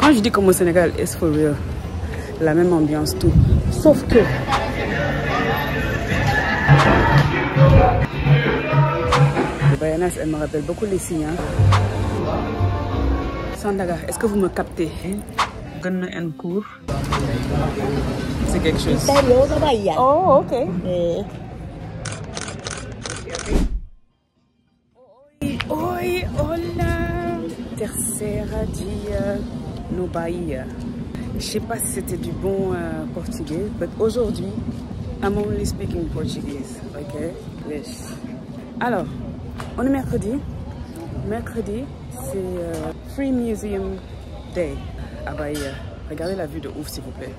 Quand je dis comme au Sénégal, it's for real. La même ambiance, tout. Sauf que... les Bayanas, elles me rappellent beaucoup les signes. Sandaga, est-ce que vous me captez? Gun and court. C'est quelque chose. Oh, ok. Oi, hola. Terceira dia no Bahia. Je sais pas si c'était du bon portugais, mais aujourd'hui, I'm only speaking Portuguese, ok? Yes. Alors, on est mercredi. Mercredi, c'est Free Museum Day à Bahia. Regardez la vue de ouf, s'il vous plaît.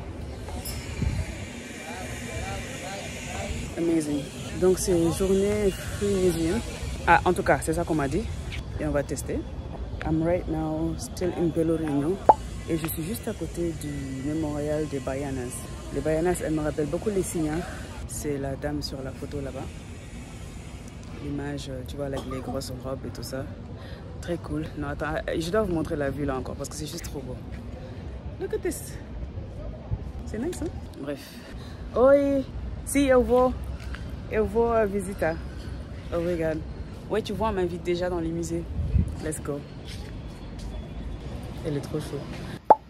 Amazing. Donc, c'est journée Free Museum. Ah, en tout cas, c'est ça qu'on m'a dit. Et on va tester. I'm right now still in Pelourinho. Et je suis juste à côté du mémorial des Baianas. Les Baianas, elles me rappellent beaucoup les Signas. C'est la dame sur la photo là-bas. L'image, tu vois, avec les grosses robes et tout ça. Très cool. Non, attends, je dois vous montrer la vue là encore parce que c'est juste trop beau. Look at this. C'est nice, hein? Bref. Oi! Si, eu vou visitar. Oh, regarde. Ouais, tu vois, on m'invite déjà dans les musées. Let's go. Elle est trop chaude.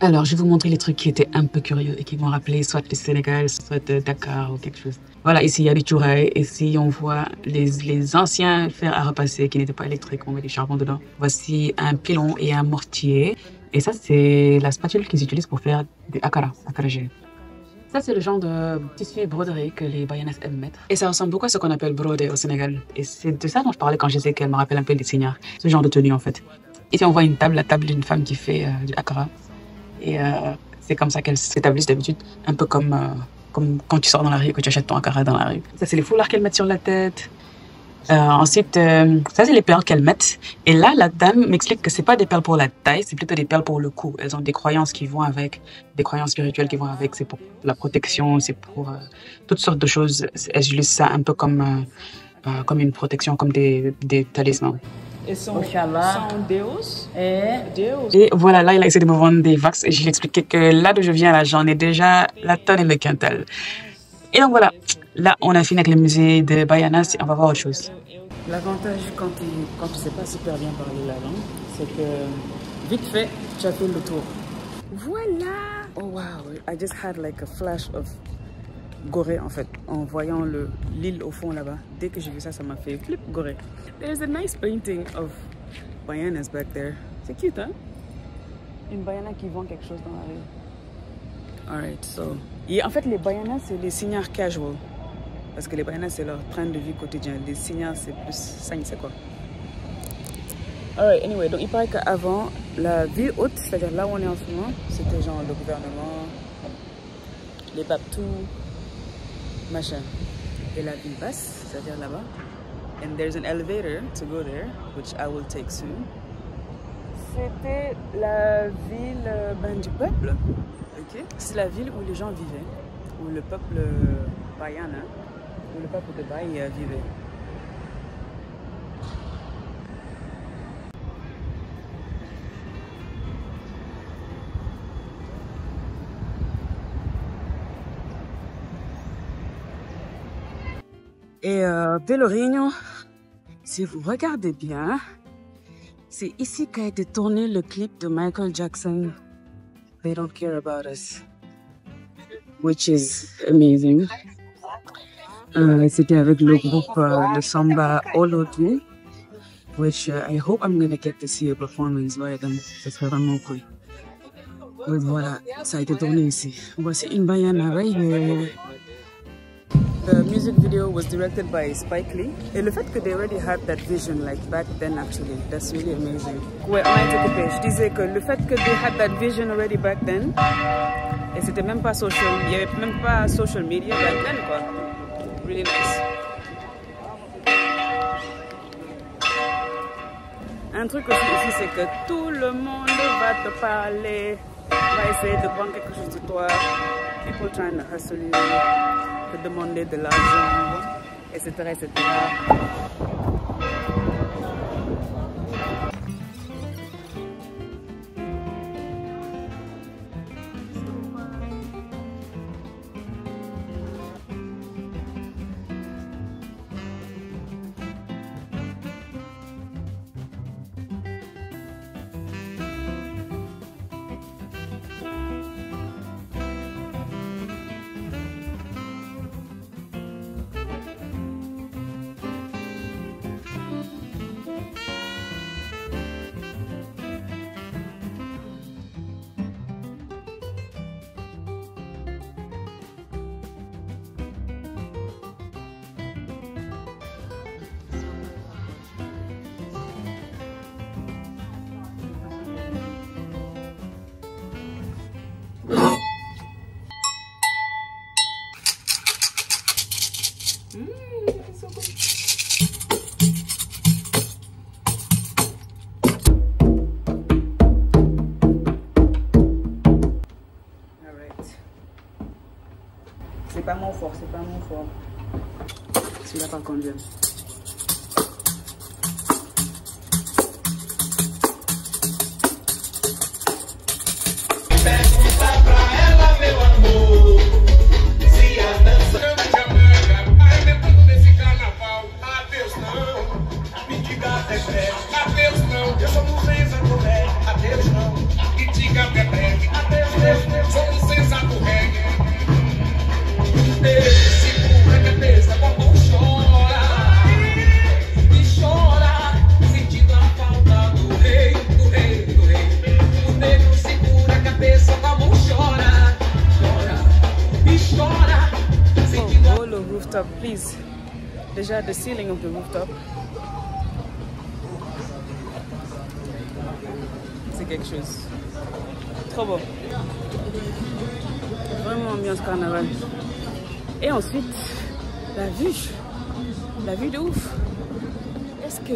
Alors, je vais vous montrer les trucs qui étaient un peu curieux et qui vont rappeler soit le Sénégal, soit Dakar ou quelque chose. Voilà, ici, il y a des chourailles. Ici, on voit les anciens fers à repasser qui n'étaient pas électriques. On met du charbon dedans. Voici un pilon et un mortier. Et ça, c'est la spatule qu'ils utilisent pour faire des akara gelé. Ça, c'est le genre de tissu broderie que les Bayanas aiment mettre. Et ça ressemble beaucoup à ce qu'on appelle brodé au Sénégal. Et c'est de ça dont je parlais quand je disais qu'elle me rappelle un peu les signares. Ce genre de tenue, en fait. Ici, on voit une table, la table d'une femme qui fait du akara. Et c'est comme ça qu'elles s'établissent d'habitude. Un peu comme quand tu sors dans la rue et que tu achètes ton akara dans la rue. Ça, c'est les foulards qu'elles mettent sur la tête. Ensuite, ça, c'est les perles qu'elles mettent. Et là, la dame m'explique que c'est pas des perles pour la taille, c'est plutôt des perles pour le cou. Elles ont des croyances qui vont avec, des croyances spirituelles qui vont avec. C'est pour la protection, c'est pour toutes sortes de choses. Elles utilisent ça un peu comme une protection, comme des talismans. Et son Deus. Et voilà, là, il a essayé de me vendre des vax et je lui ai expliqué que là d'où je viens, là, j'en ai déjà la tonne et le quintal. Et donc voilà, là, on a fini avec le musée de Baianas et on va voir autre chose. L'avantage quand tu sais pas super bien parler la langue, c'est que vite fait, tu as fait le tour. Voilà! Oh wow, I just had like a flash of Gorée en fait, en voyant l'île au fond là-bas. Dès que j'ai vu ça, ça m'a fait flip Gorée. There's a nice painting of Baianas back there. C'est cute, hein? Une Baiana qui vend quelque chose dans la rue. Alright, so... Et en fait, les Baianas, c'est les signards casual. Parce que les Baianas, c'est leur train de vie quotidien. Les signards, c'est plus... Ça, c'est quoi? Alright, anyway, donc il paraît qu'avant, la ville haute, c'est-à-dire là où on est en ce moment, c'était genre le gouvernement, les Baptous, machin. Et la ville basse, c'est-à-dire là-bas. And there's an elevator to go there, which I will take soon. C'était la ville du peuple. Okay. C'est la ville où les gens vivaient, où le peuple Baiana, où le peuple de Bahia vivait. Et Pelourinho, si vous regardez bien, c'est ici qu'a été tourné le clip de Michael Jackson, They Don't Care About Us, which is amazing. C'était avec le groupe de samba Olotu, which I hope I'm gonna get to see a performance by them. Ce serait vraiment cool. Et voilà, ça a été tourné ici. Voici une Baiana right here. The music video was directed by Spike Lee. Et le fait que they already had that vision like back then actually, that's really amazing. Ouais, on a été coupé. Je disais que le fait que they had that vision already back then, et c'était même pas social, il y avait même pas social media back then quoi. Really nice. Un truc aussi ici, c'est que tout le monde va te parler, va essayer de prendre quelque chose de toi. People trying to hustle you, te demander de l'argent, etc., etc. So good. C'est pas mon fort, c'est pas mon fort. Celui-là par contre j'aime. Please, déjà the ceiling of the rooftop, c'est quelque chose, trop beau, vraiment ambiance carnaval. Et ensuite la vue de ouf. Est-ce que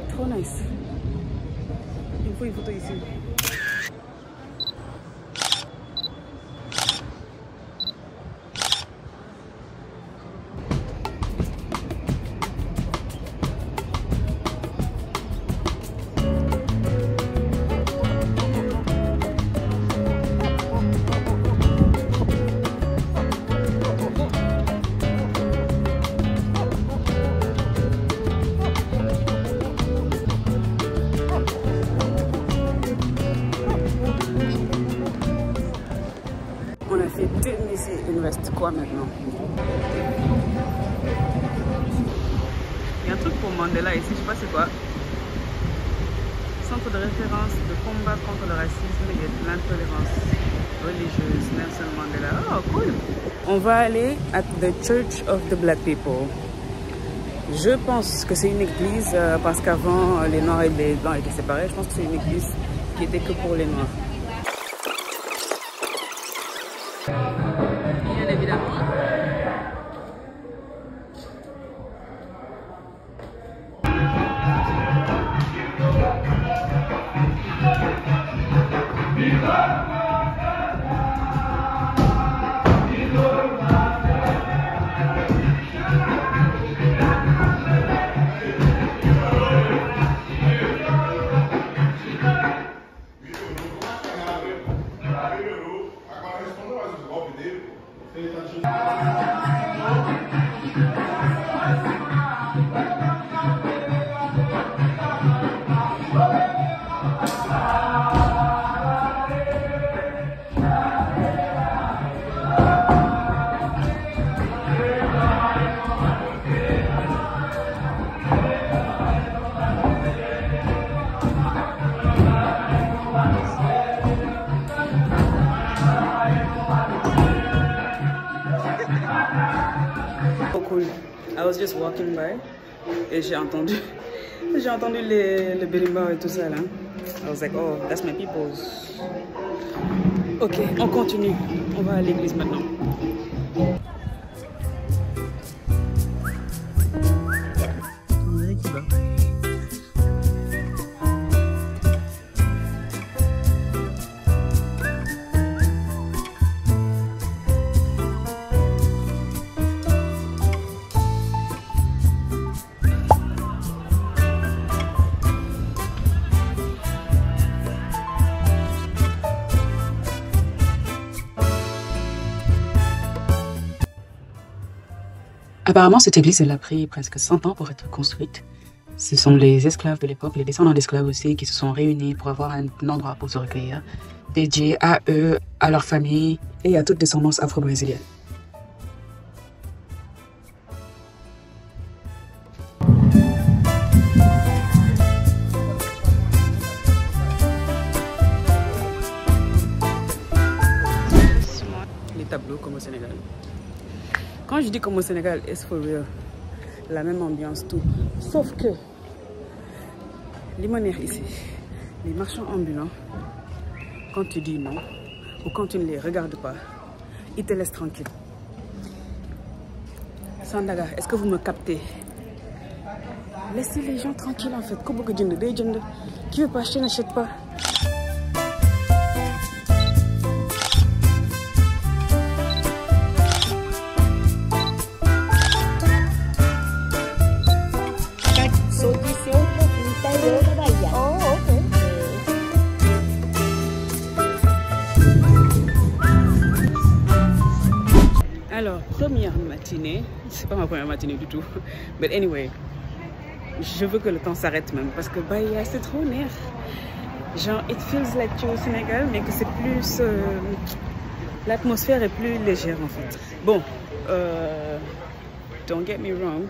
trop nice. Il faut une photo ici. Il nous reste quoi maintenant? Il y a un truc pour Mandela ici, je sais pas c'est quoi. Centre de référence de combat contre le racisme et l'intolérance religieuse, Nelson Mandela. Oh cool! On va aller à the Church of the Black People. Je pense que c'est une église parce qu'avant les Noirs et les Blancs étaient séparés. Je pense que c'est une église qui était que pour les Noirs. Bien évidemment. Cool. I was just walking by et j'ai entendu le berimbau et tout ça là. I was like, oh, that's my people's. Ok, on continue. On va à l'église maintenant. Apparemment, cette église, elle a pris presque 100 ans pour être construite. Ce sont les esclaves de l'époque, les descendants d'esclaves aussi, qui se sont réunis pour avoir un endroit pour se recueillir, dédié à eux, à leur famille et à toute descendance afro-brésilienne. Les tableaux comme au Sénégal. Quand je dis comme au Sénégal, it's for real. La même ambiance, tout. Sauf que, les manières ici, les marchands ambulants, quand tu dis non, ou quand tu ne les regardes pas, ils te laissent tranquille. Sandaga, est-ce que vous me captez? Laissez les gens tranquilles en fait. Qui veut pas acheter n'achète pas. Alors, première matinée, c'est pas ma première matinée du tout, but anyway, je veux que le temps s'arrête même parce que Bahia c'est trop nerf. Genre, it feels like tu es au Sénégal, mais que c'est plus, l'atmosphère est plus légère en fait. Bon, don't get me wrong,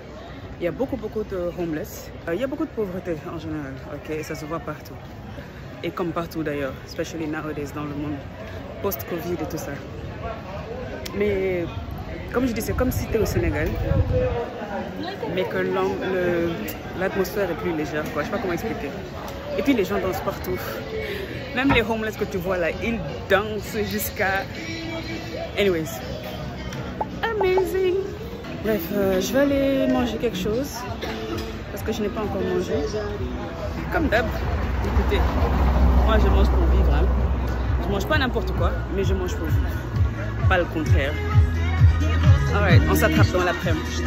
il y a beaucoup de homeless, il y a beaucoup de pauvreté en général, ok, ça se voit partout. Et comme partout d'ailleurs, especially nowadays dans le monde post-Covid et tout ça. Mais comme je dis, c'est comme si tu es au Sénégal, mais que l'atmosphère est plus légère, quoi. Je sais pas comment expliquer. Et puis les gens dansent partout. Même les homeless que tu vois là, ils dansent jusqu'à... Anyways. Amazing. Bref, je vais aller manger quelque chose parce que je n'ai pas encore mangé. Comme d'hab, écoutez, moi je mange pour vivre. Hein. Je mange pas n'importe quoi, mais je mange pour vivre. Pas le contraire. Alright, on s'attrape dans l'après-midi.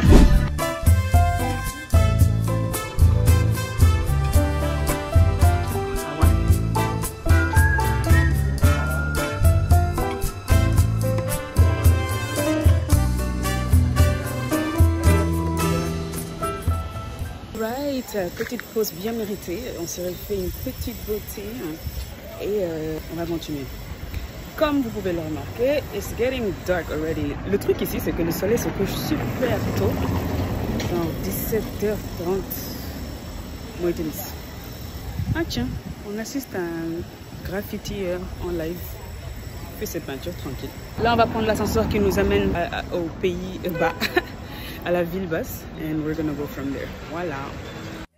Right, petite pause bien méritée. On s'est fait une petite beauté et on va continuer. Comme vous pouvez le remarquer, it's getting dark already. Le truc ici, c'est que le soleil se couche super tôt, genre 17h30, moins 10. Ah tiens, on assiste à un graffiti en live. Fait ses peintures tranquille. Là, on va prendre l'ascenseur qui nous amène au pays bas, à la ville basse, and we're gonna go from there. Voilà.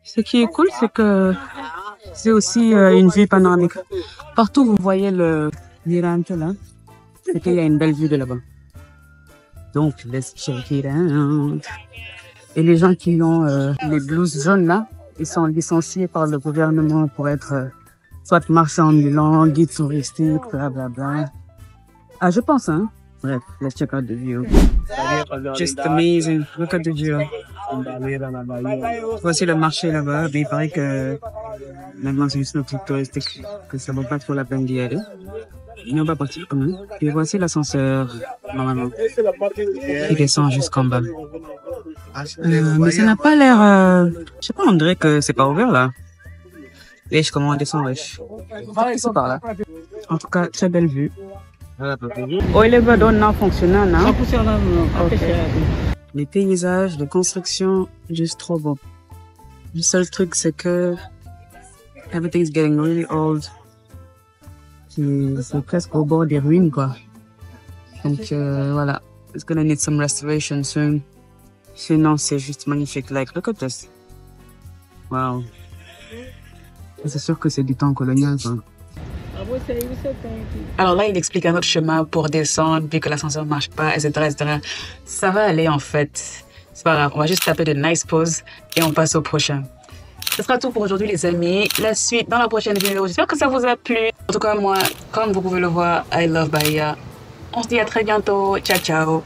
Ce qui est cool, c'est que c'est aussi une vue panoramique. Partout, vous voyez le Mirante là, c'est qu'il y a une belle vue de là-bas. Donc, let's check it out. Et les gens qui ont les blouses jaunes là, ils sont licenciés par le gouvernement pour être soit marchands ambulants, guides touristiques, blablabla. Ah, je pense, hein. Bref, let's check out the view. Just amazing. Look at the view. Voici le marché là-bas, mais il paraît que maintenant c'est juste le truc touristique, que ça vaut pas trop la peine d'y aller. Et on va partir quand même. Et voici l'ascenseur, normalement, qui descend jusqu'en bas. Mais ça n'a pas l'air... je sais pas, on dirait que c'est pas ouvert là. Wesh, comment on descend, wesh. C'est par là. En tout cas, très belle vue. Oh, il est pas non fonctionnant, non? Okay. Les paysages, les constructions, juste trop beau. Le seul truc, c'est que everything's getting really old. C'est presque au bord des ruines, quoi. Donc voilà, it's gonna need some restoration soon. Sinon, c'est juste magnifique. Like, look at this. Wow. C'est sûr que c'est du temps colonial, quoi. Alors là, il explique un autre chemin pour descendre, vu que l'ascenseur ne marche pas, etc., etc. Ça va aller, en fait. C'est pas grave, on va juste taper de nice pauses et on passe au prochain. Ce sera tout pour aujourd'hui, les amis. La suite dans la prochaine vidéo. J'espère que ça vous a plu. En tout cas, moi, comme vous pouvez le voir, I love Bahia. On se dit à très bientôt. Ciao, ciao.